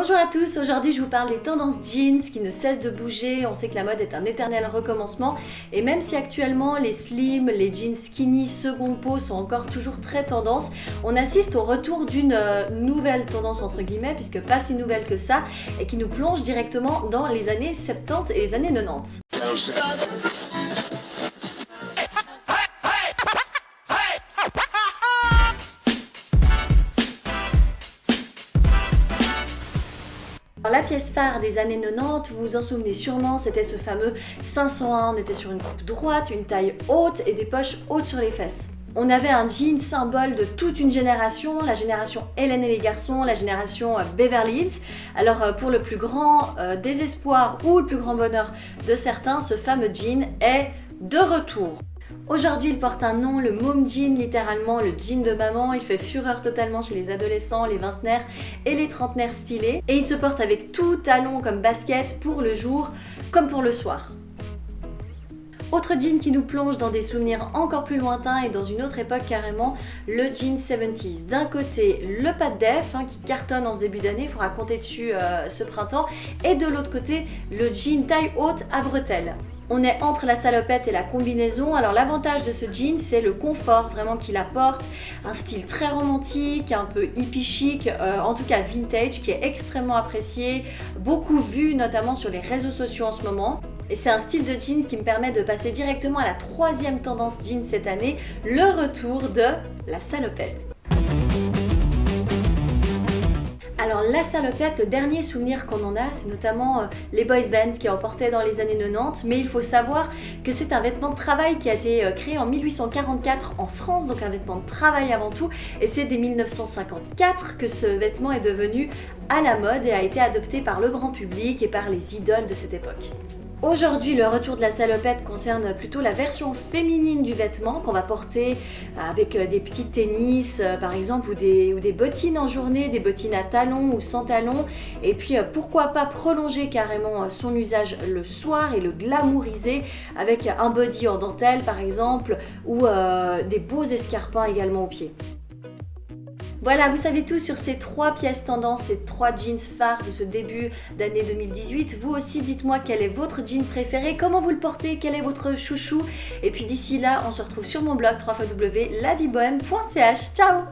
Bonjour à tous, aujourd'hui je vous parle des tendances jeans qui ne cessent de bouger. On sait que la mode est un éternel recommencement et même si actuellement les slim, les jeans skinny, seconde peau sont encore toujours très tendance, on assiste au retour d'une nouvelle tendance entre guillemets, puisque pas si nouvelle que ça, et qui nous plonge directement dans les années 70 et les années 90. Alors, la pièce phare des années 90, vous vous en souvenez sûrement, c'était ce fameux 501. On était sur une coupe droite, une taille haute et des poches hautes sur les fesses. On avait un jean symbole de toute une génération, la génération Hélène et les garçons, la génération Beverly Hills. Alors pour le plus grand désespoir ou le plus grand bonheur de certains, ce fameux jean est de retour. Aujourd'hui, il porte un nom, le mom jean, littéralement le jean de maman. Il fait fureur totalement chez les adolescents, les vingtenaires et les trentenaires stylés. Et il se porte avec tout talon comme basket pour le jour comme pour le soir. Autre jean qui nous plonge dans des souvenirs encore plus lointains et dans une autre époque carrément, le jean 70s. D'un côté, le pas de def qui cartonne en ce début d'année, il faudra compter dessus ce printemps. Et de l'autre côté, le jean taille haute à bretelles. On est entre la salopette et la combinaison. Alors l'avantage de ce jean, c'est le confort vraiment qu'il apporte, un style très romantique, un peu hippie chic, en tout cas vintage, qui est extrêmement apprécié, beaucoup vu notamment sur les réseaux sociaux en ce moment. Et c'est un style de jeans qui me permet de passer directement à la troisième tendance jean cette année, le retour de la salopette. Alors la salopette, le dernier souvenir qu'on en a, c'est notamment les boys bands qui en portaient dans les années 90, mais il faut savoir que c'est un vêtement de travail qui a été créé en 1844 en France, donc un vêtement de travail avant tout, et c'est dès 1954 que ce vêtement est devenu à la mode et a été adopté par le grand public et par les idoles de cette époque. Aujourd'hui, le retour de la salopette concerne plutôt la version féminine du vêtement qu'on va porter avec des petits tennis par exemple ou des bottines en journée, des bottines à talons ou sans talons, et puis pourquoi pas prolonger carrément son usage le soir et le glamouriser avec un body en dentelle par exemple ou des beaux escarpins également aux pieds. Voilà, vous savez tout sur ces trois pièces tendances, ces trois jeans phares de ce début d'année 2018. Vous aussi, dites-moi quel est votre jean préféré, comment vous le portez, quel est votre chouchou. Et puis d'ici là, on se retrouve sur mon blog www.laviebohème.ch. Ciao!